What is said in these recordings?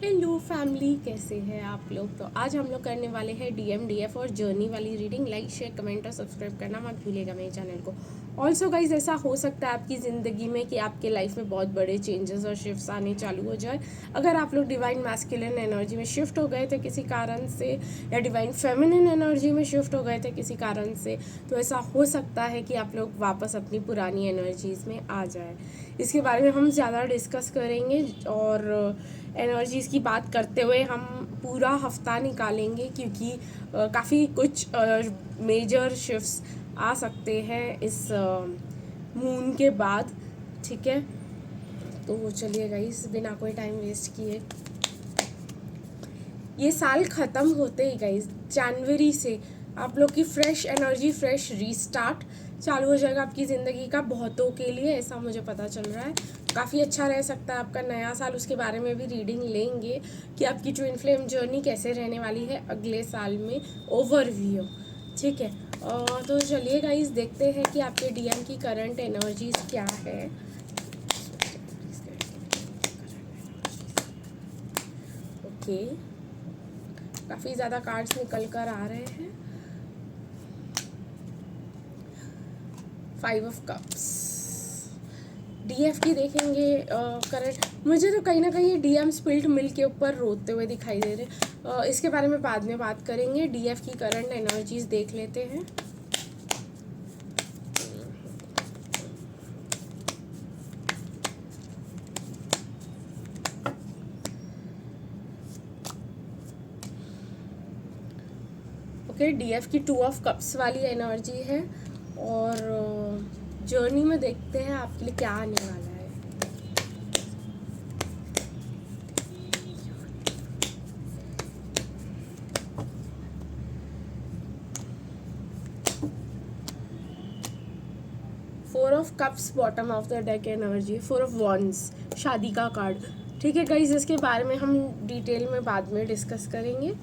Hello family, कैसे हैं आप लोग। तो आज हम लोग करने वाले हैं डीएम डीएफ और जर्नी वाली रीडिंग। लाइक शेयर कमेंट और सब्सक्राइब करना मत भूलिएगा मेरे चैनल को। ऑल्सो गाइज, ऐसा हो सकता है आपकी ज़िंदगी में कि आपके लाइफ में बहुत बड़े चेंजेस और शिफ्ट्स आने चालू हो जाए। अगर आप लोग डिवाइन मैस्कुलिन एनर्जी में शिफ्ट हो गए थे किसी कारण से, या डिवाइन फेमिनिन एनर्जी में शिफ्ट हो गए थे किसी कारण से, तो ऐसा हो सकता है कि आप लोग वापस अपनी पुरानी एनर्जीज़ में आ जाए। इसके बारे में हम ज़्यादा डिस्कस करेंगे और एनर्जीज़ की बात करते हुए हम पूरा हफ्ता निकालेंगे, क्योंकि काफ़ी कुछ मेजर शिफ्ट्स आ सकते हैं इस मून के बाद। ठीक है, तो चलिए गाइस, बिना कोई टाइम वेस्ट किए, ये साल ख़त्म होते ही गाइस जनवरी से आप लोग की फ्रेश एनर्जी, फ्रेश रीस्टार्ट चालू हो जाएगा आपकी ज़िंदगी का। बहुतों के लिए ऐसा मुझे पता चल रहा है, काफ़ी अच्छा रह सकता है आपका नया साल। उसके बारे में भी रीडिंग लेंगे कि आपकी ट्विन फ्लेम जर्नी कैसे रहने वाली है अगले साल में, ओवरव्यू। ठीक है, तो चलिए गाइस, देखते हैं कि आपके डीएम की करंट एनर्जीज क्या है। ओके, काफ़ी ज़्यादा कार्ड्स निकल कर आ रहे हैं। 5 ऑफ कप्स, डीएफ की देखेंगे करंट। मुझे तो कहीं ना कहीं डीएम स्पिल्ट मिल्क के ऊपर रोते हुए दिखाई दे रहे। इसके बारे में बाद में बात करेंगे। डीएफ की करंट एनर्जीज देख लेते हैं। ओके, डीएफ की 2 ऑफ कप्स वाली एनर्जी है और जर्नी में देखते हैं आपके लिए क्या आने वाला है। Four of cups bottom of the deck energy, 4 of wands, शादी का कार्ड। ठीक है गाइज, इसके बारे में हम डिटेल में बाद में डिस्कस करेंगे।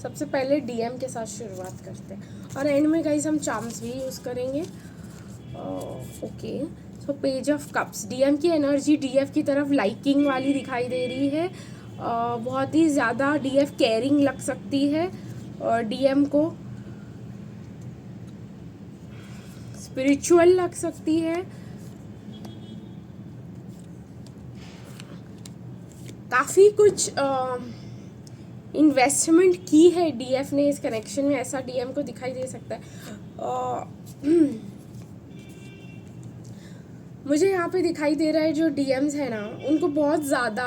सबसे पहले डीएम के साथ शुरुआत करते हैं और एंड में गाइज हम चार्म्स भी यूज़ करेंगे। Okay, so page of cups, DM की एनर्जी डीएफ की तरफ लाइकिंग वाली दिखाई दे रही है। बहुत ही ज़्यादा डीएफ केयरिंग लग सकती है और डीएम को स्पिरिचुअल लग सकती है। काफ़ी कुछ इन्वेस्टमेंट की है डीएफ ने इस कनेक्शन में, ऐसा डीएम को दिखाई दे सकता है। मुझे यहाँ पे दिखाई दे रहा है जो डीएम्स है ना, उनको बहुत ज़्यादा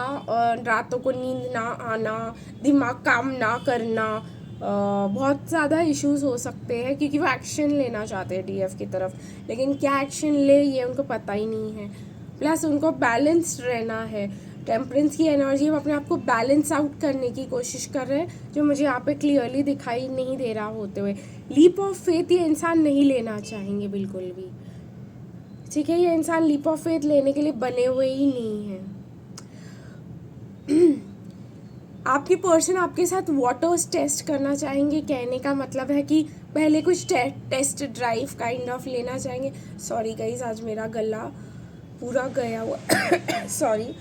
रातों को नींद ना आना, दिमाग काम ना करना, बहुत ज़्यादा इश्यूज हो सकते हैं, क्योंकि वो एक्शन लेना चाहते हैं डीएफ की तरफ, लेकिन क्या एक्शन ले ये उनको पता ही नहीं है। प्लस उनको बैलेंस्ड रहना है। टेम्परेंस की एनर्जी, वो अपने आप को बैलेंस आउट करने की कोशिश कर रहे हैं, जो मुझे यहाँ पे क्लियरली दिखाई नहीं दे रहा होते हुए। लीप ऑफ फेथ ये इंसान नहीं लेना चाहेंगे बिल्कुल भी। ठीक है, ये इंसान लीप ऑफ फेथ लेने के लिए बने हुए ही नहीं है। आपकी पर्सन आपके साथ वाटर्स टेस्ट करना चाहेंगे, कहने का मतलब है कि पहले कुछ टेस्ट ड्राइव काइंड ऑफ लेना चाहेंगे। सॉरी गाइज, आज मेरा गला पूरा गया हुआ सॉरी,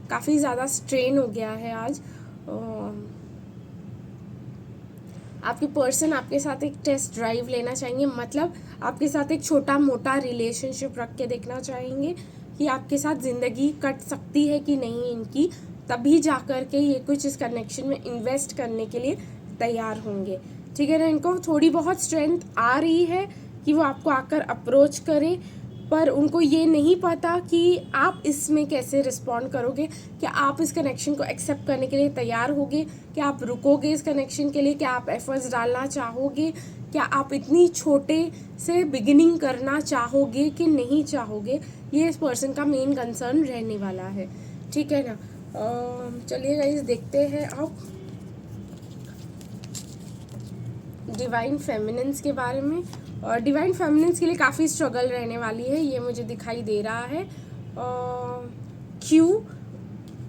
काफ़ी ज़्यादा स्ट्रेन हो गया है आज। आपकी पर्सन आपके साथ एक टेस्ट ड्राइव लेना चाहेंगे, मतलब आपके साथ एक छोटा मोटा रिलेशनशिप रख के देखना चाहेंगे कि आपके साथ ज़िंदगी कट सकती है कि नहीं इनकी, तभी जा कर के ये कुछ इस कनेक्शन में इन्वेस्ट करने के लिए तैयार होंगे। ठीक है ना, इनको थोड़ी बहुत स्ट्रेंथ आ रही है कि वो आपको आकर अप्रोच करें, पर उनको ये नहीं पता कि आप इसमें कैसे रिस्पॉन्ड करोगे। क्या आप इस कनेक्शन को एक्सेप्ट करने के लिए तैयार होगे? क्या आप रुकोगे इस कनेक्शन के लिए? क्या आप एफर्ट्स डालना चाहोगे? क्या आप इतनी छोटे से बिगिनिंग करना चाहोगे कि नहीं चाहोगे? ये इस पर्सन का मेन कंसर्न रहने वाला है। ठीक है ना, चलिए गाइस, देखते हैं अब डिवाइन फेमिनिन्स के बारे में। और डिवाइन फेमिनिन्स के लिए काफ़ी स्ट्रगल रहने वाली है, ये मुझे दिखाई दे रहा है। क्यों?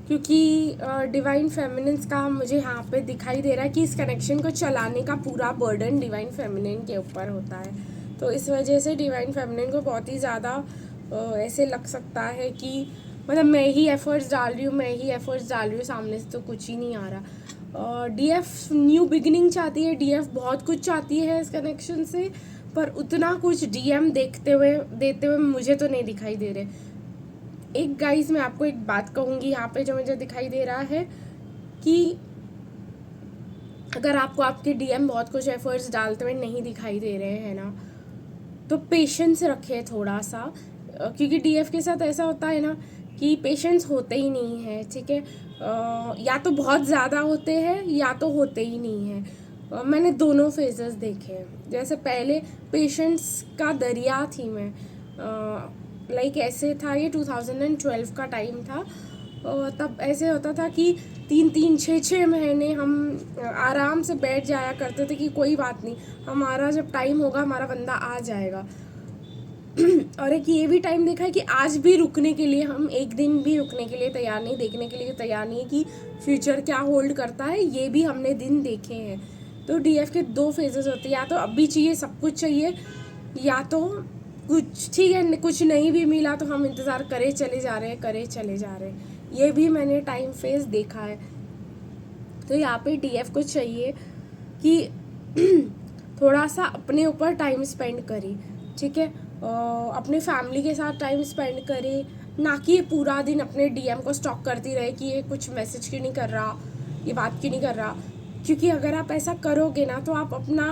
क्योंकि डिवाइन फेमिनिन्स का मुझे यहाँ पे दिखाई दे रहा है कि इस कनेक्शन को चलाने का पूरा बर्डन डिवाइन फेमिनिन के ऊपर होता है। तो इस वजह से डिवाइन फेमिनिन को बहुत ही ज़्यादा ऐसे लग सकता है कि मतलब मैं ही एफर्ट्स डाल रही हूँ, सामने से तो कुछ ही नहीं आ रहा। डीएफ न्यू बिगिनिंग चाहती है, डीएफ बहुत कुछ चाहती है इस कनेक्शन से, पर उतना कुछ डीएम देते हुए मुझे तो नहीं दिखाई दे रहे। एक गाइस मैं आपको एक बात कहूँगी यहाँ पे जो मुझे दिखाई दे रहा है कि अगर आपको आपके डीएम बहुत कुछ एफर्ट्स डालते हुए नहीं दिखाई दे रहे हैं ना, तो पेशेंस रखें थोड़ा सा, क्योंकि डीएफ के साथ ऐसा होता है ना कि पेशेंस होते ही नहीं है, ठीक है। या तो बहुत ज़्यादा होते हैं या तो होते ही नहीं हैं। मैंने दोनों फेजेस देखे हैं। जैसे पहले पेशेंस का दरिया थी मैं, लाइक ऐसे था, ये 2012 का टाइम था। तब ऐसे होता था कि 3-3, 6-6 महीने हम आराम से बैठ जाया करते थे कि कोई बात नहीं, हमारा जब टाइम होगा हमारा बंदा आ जाएगा। और एक ये भी टाइम देखा है कि आज भी रुकने के लिए, हम एक दिन भी रुकने के लिए तैयार नहीं, देखने के लिए तैयार नहीं कि फ्यूचर क्या होल्ड करता है, ये भी हमने दिन देखे हैं। तो डीएफ के 2 फेजेस होते हैं, या तो अभी चाहिए, सब कुछ चाहिए, या तो कुछ ठीक है, कुछ नहीं भी मिला तो हम इंतज़ार करे चले जा रहे हैं। ये भी मैंने टाइम फेज देखा है। तो यहाँ पे डीएफ को चाहिए कि थोड़ा सा अपने ऊपर टाइम स्पेंड करें, ठीक है। अपने फैमिली के साथ टाइम स्पेंड करें, ना कि ये पूरा दिन अपने डीएम को स्टॉक करती रहे कि ये कुछ मैसेज क्यों नहीं कर रहा, ये बात क्यों नहीं कर रहा। क्योंकि अगर आप ऐसा करोगे ना तो आप अपना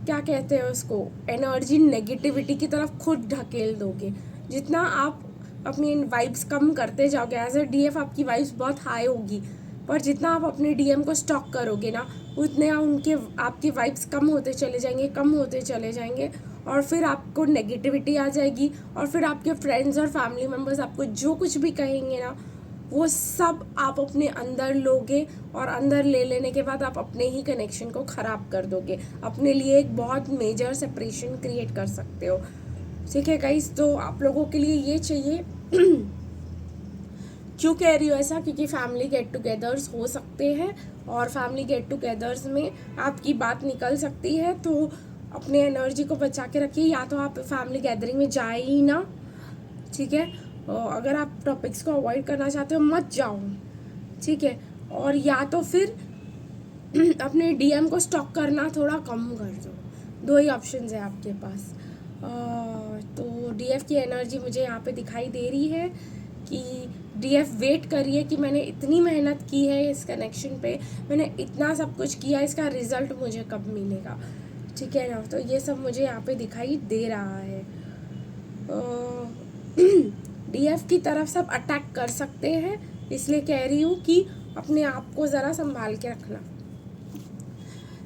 क्या कहते हैं उसको, एनर्जी नेगेटिविटी की तरफ खुद ढकेल दोगे। जितना आप अपनी वाइब्स कम करते जाओगे, एज ए डीएफ आपकी वाइब्स बहुत हाई होगी, पर जितना आप अपने डीएम को स्टॉक करोगे ना, उतने आपकी वाइब्स कम होते चले जाएंगे और फिर आपको नेगेटिविटी आ जाएगी, और फिर आपके फ्रेंड्स और फैमिली मेम्बर्स आपको जो कुछ भी कहेंगे ना, वो सब आप अपने अंदर लोगे, और अंदर ले लेने के बाद आप अपने ही कनेक्शन को ख़राब कर दोगे, अपने लिए एक बहुत मेजर सेपरेशन क्रिएट कर सकते हो, ठीक है गाइस। तो आप लोगों के लिए ये चाहिए। क्यों कह रही हूँ ऐसा, क्योंकि फैमिली गेट टुगेदर्स हो सकते हैं, और फैमिली गेट टुगेदर्स में आपकी बात निकल सकती है, तो अपने एनर्जी को बचा के रखिए। या तो आप फैमिली गैदरिंग में जाए ही ना, ठीक है। अगर आप टॉपिक्स को अवॉइड करना चाहते हो मत जाओ, ठीक है। और या तो फिर अपने डीएम को स्टॉक करना थोड़ा कम कर दो। 2 ही ऑप्शंस है आपके पास। तो डीएफ की एनर्जी मुझे यहाँ पे दिखाई दे रही है कि डीएफ वेट करिए कि मैंने इतनी मेहनत की है इस कनेक्शन पे, मैंने इतना सब कुछ किया, इसका रिजल्ट मुझे कब मिलेगा, ठीक है ना। तो ये सब मुझे यहाँ पे दिखाई दे रहा है। डीएफ की तरफ सब अटैक कर सकते हैं, इसलिए कह रही हूँ कि अपने आप को ज़रा संभाल के रखना।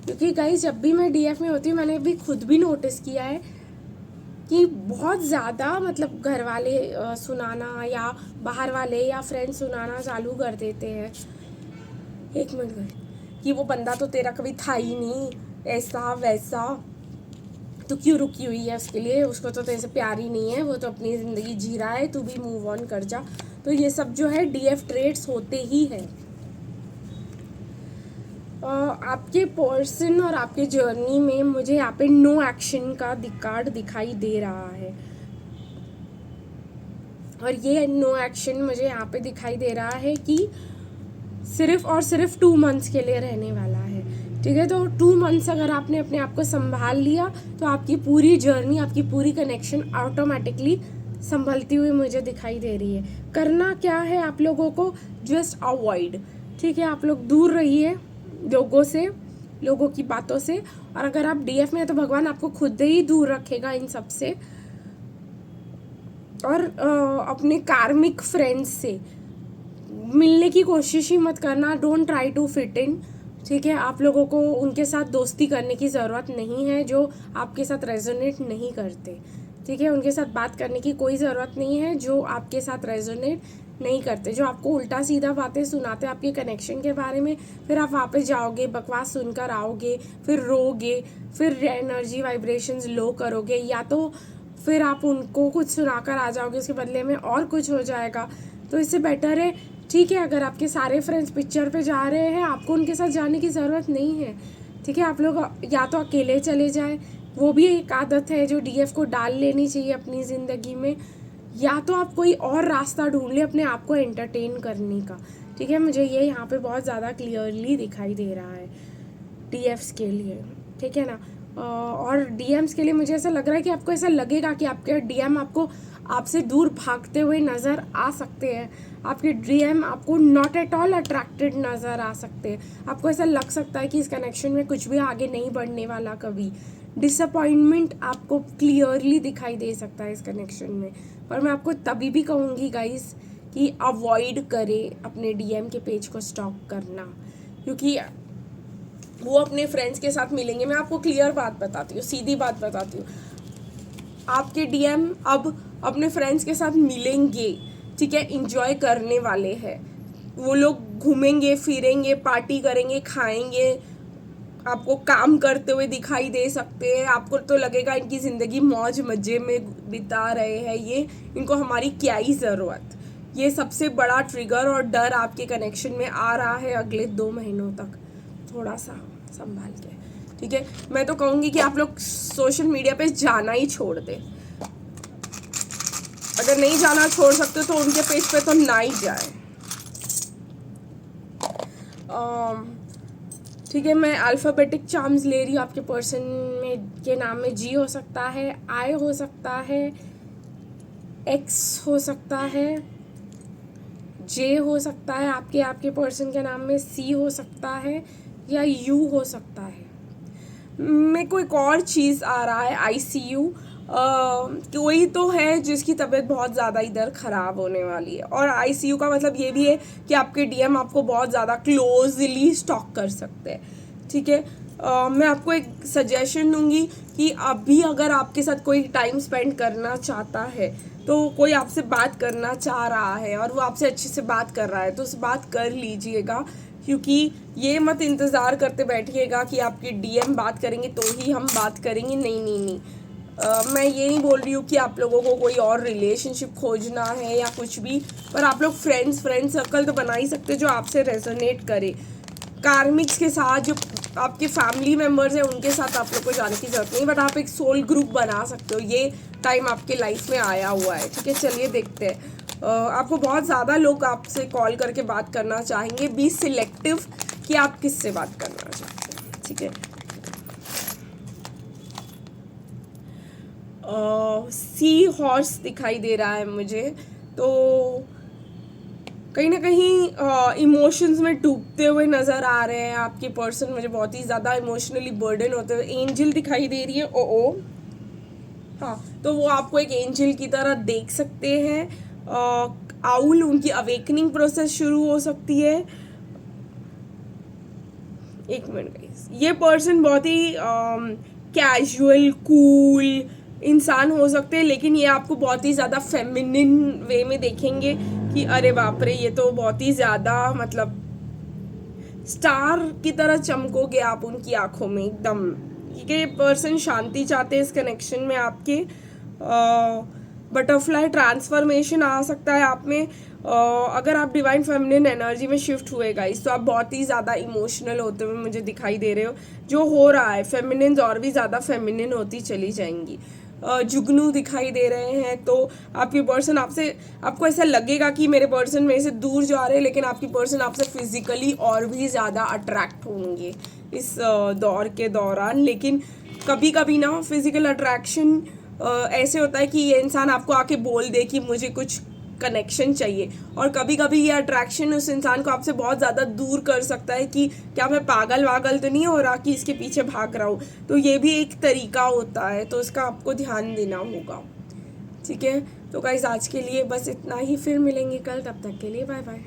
क्योंकि गाइस जब भी मैं डीएफ में होती हूँ, मैंने भी खुद भी नोटिस किया है कि बहुत ज़्यादा मतलब घर वाले सुनाना, या बाहर वाले या फ्रेंड्स सुनाना चालू कर देते हैं। 1 मिनट, कि वो बंदा तो तेरा कभी था ही नहीं, ऐसा वैसा, तो क्यों रुकी हुई है उसके लिए, उसको तो तेरे से प्यार ही नहीं है, वो तो अपनी ज़िंदगी जी रहा है, तू भी मूव ऑन कर जा। तो ये सब जो है डीएफ ट्रेड्स होते ही हैं। आपके पर्सन और आपके जर्नी में मुझे यहाँ पे नो एक्शन का कार्ड दिखाई दे रहा है, और ये नो एक्शन मुझे यहाँ पे दिखाई दे रहा है कि सिर्फ और सिर्फ 2 मंथ्स के लिए रहने वाला है, ठीक है। तो 2 मंथ्स अगर आपने अपने आप को संभाल लिया तो आपकी पूरी जर्नी, आपकी पूरी कनेक्शन ऑटोमेटिकली संभलती हुई मुझे दिखाई दे रही है। करना क्या है आप लोगों को, जस्ट अवॉइड, ठीक है। आप लोग दूर रहिए लोगों से, लोगों की बातों से, और अगर आप डीएफ में है तो भगवान आपको खुद ही दूर रखेगा इन सब से। और अपने कार्मिक फ्रेंड्स से मिलने की कोशिश ही मत करना, don't try to fit in, ठीक है। आप लोगों को उनके साथ दोस्ती करने की ज़रूरत नहीं है जो आपके साथ रेजोनेट नहीं करते, ठीक है। उनके साथ बात करने की कोई ज़रूरत नहीं है जो आपके साथ रेजोनेट नहीं करते, जो आपको उल्टा सीधा बातें सुनाते आपके कनेक्शन के बारे में। फिर आप वहाँ पे जाओगे, बकवास सुनकर आओगे, फिर रोगे, फिर एनर्जी वाइब्रेशंस लो करोगे, या तो फिर आप उनको कुछ सुनाकर आ जाओगे, उसके बदले में और कुछ हो जाएगा। तो इससे बेटर है, ठीक है, अगर आपके सारे फ्रेंड्स पिक्चर पे जा रहे हैं, आपको उनके साथ जाने की ज़रूरत नहीं है, ठीक है। आप लोग या तो अकेले चले जाएं, वो भी एक आदत है जो डीएफ को डाल लेनी चाहिए अपनी ज़िंदगी में, या तो आप कोई और रास्ता ढूंढ लें अपने आप को एंटरटेन करने का। ठीक है, मुझे ये यहाँ पे बहुत ज़्यादा क्लियरली दिखाई दे रहा है डीएफ्स के लिए। ठीक है ना। और डीएम्स के लिए मुझे ऐसा लग रहा है कि आपको ऐसा लगेगा कि आपके डीएम आपको आपसे दूर भागते हुए नज़र आ सकते हैं। आपके डीएम आपको नॉट एट ऑल अट्रैक्टेड नज़र आ सकते हैं। आपको ऐसा लग सकता है कि इस कनेक्शन में कुछ भी आगे नहीं बढ़ने वाला कभी। डिसअपॉइंटमेंट आपको क्लियरली दिखाई दे सकता है इस कनेक्शन में। पर मैं आपको तभी भी कहूँगी गाइस कि अवॉइड करें अपने डीएम के पेज को स्टॉक करना, क्योंकि वो अपने फ्रेंड्स के साथ मिलेंगे। मैं आपको क्लियर बात बताती हूँ, सीधी बात बताती हूँ। आपके डीएम अब अपने फ्रेंड्स के साथ मिलेंगे, ठीक है, इंजॉय करने वाले हैं। वो लोग घूमेंगे फिरेंगे, पार्टी करेंगे, खाएंगे, आपको काम करते हुए दिखाई दे सकते हैं। आपको तो लगेगा इनकी ज़िंदगी मौज मज़े में बिता रहे हैं, ये इनको हमारी क्या ही ज़रूरत। ये सबसे बड़ा ट्रिगर और डर आपके कनेक्शन में आ रहा है अगले 2 महीनों तक। थोड़ा सा संभाल के, ठीक है। मैं तो कहूँगी कि आप लोग सोशल मीडिया पे जाना ही छोड़ दें। अगर नहीं जाना छोड़ सकते तो उनके पेज पे तो ना ही जाए। ठीक है, मैं अल्फ़ाबेटिक चार्म्स ले रही हूँ। आपके पर्सन में के नाम में जी हो सकता है, आई हो सकता है, एक्स हो सकता है, जे हो सकता है, आपके पर्सन के नाम में सी हो सकता है, या यू हो सकता है। मेरे को एक और चीज़ आ रहा है, ICU। कोई तो है जिसकी तबीयत बहुत ज़्यादा इधर ख़राब होने वाली है, और ICU का मतलब ये भी है कि आपके डीएम आपको बहुत ज़्यादा क्लोजली स्टॉक कर सकते हैं। ठीक है, मैं आपको एक सजेशन दूंगी कि अभी अगर आपके साथ कोई टाइम स्पेंड करना चाहता है, तो कोई आपसे बात करना चाह रहा है और वो आपसे अच्छे से बात कर रहा है, तो उस बात कर लीजिएगा। क्योंकि ये मत इंतज़ार करते बैठिएगा कि आपकी डीएम बात करेंगे तो ही हम बात करेंगे। नहीं नहीं नहीं, मैं ये नहीं बोल रही हूँ कि आप लोगों को कोई और रिलेशनशिप खोजना है या कुछ भी, पर आप लोग फ्रेंड सर्कल तो बना ही सकते जो आपसे रेजोनेट करे। कार्मिक्स के साथ जो आपके फैमिली मेम्बर्स हैं उनके साथ आप लोग को जाने की ज़रूरत नहीं, बट आप एक सोल ग्रुप बना सकते हो। ये टाइम आपके लाइफ में आया हुआ है। ठीक है, चलिए देखते हैं। आपको बहुत ज़्यादा लोग आपसे कॉल करके बात करना चाहेंगे। बी सिलेक्टिव कि आप किससे बात करना चाहते हैं। ठीक है, सी हॉर्स दिखाई दे रहा है मुझे, तो कहीं ना कहीं इमोशंस में डूबते हुए नज़र आ रहे हैं आपके पर्सन। मुझे बहुत ही ज़्यादा इमोशनली बर्डन होते हुए एंजल दिखाई दे रही है। ओ हाँ, तो वो आपको एक एंजल की तरह देख सकते हैं। आउल, उनकी अवेकनिंग प्रोसेस शुरू हो सकती है। एक मिनट गाइस, ये पर्सन बहुत ही कैजुअल कूल इंसान हो सकते हैं, लेकिन ये आपको बहुत ही ज़्यादा फेमिनिन वे में देखेंगे कि अरे बाप रे, ये तो बहुत ही ज़्यादा मतलब स्टार की तरह चमकोगे आप उनकी आंखों में एकदम। ये पर्सन शांति चाहते हैं इस कनेक्शन में आपके। बटरफ्लाई ट्रांसफॉर्मेशन आ सकता है आप में। अगर आप डिवाइन फेमिनिन एनर्जी में शिफ्ट हुए गाइस, तो आप बहुत ही ज़्यादा इमोशनल होते हुए मुझे दिखाई दे रहे हो। जो हो रहा है, फेमिनिन और भी ज़्यादा फेमिनिन होती चली जाएंगी। जुगनू दिखाई दे रहे हैं, तो आपकी पर्सन आपसे, आपको ऐसा लगेगा कि मेरे पर्सन मेरे से दूर जा रहे हैं, लेकिन आपकी पर्सन आपसे फिजिकली और भी ज़्यादा अट्रैक्ट होंगे इस दौर के दौरान। लेकिन कभी कभी ना फिजिकल अट्रैक्शन ऐसे होता है कि ये इंसान आपको आके बोल दे कि मुझे कुछ कनेक्शन चाहिए, और कभी कभी ये अट्रैक्शन उस इंसान को आपसे बहुत ज़्यादा दूर कर सकता है कि क्या मैं पागल वागल तो नहीं हो रहा कि इसके पीछे भाग रहा हूँ। तो ये भी एक तरीका होता है, तो इसका आपको ध्यान देना होगा। ठीक है, तो गाइस आज के लिए बस इतना ही, फिर मिलेंगे कल, तब तक के लिए बाय बाय।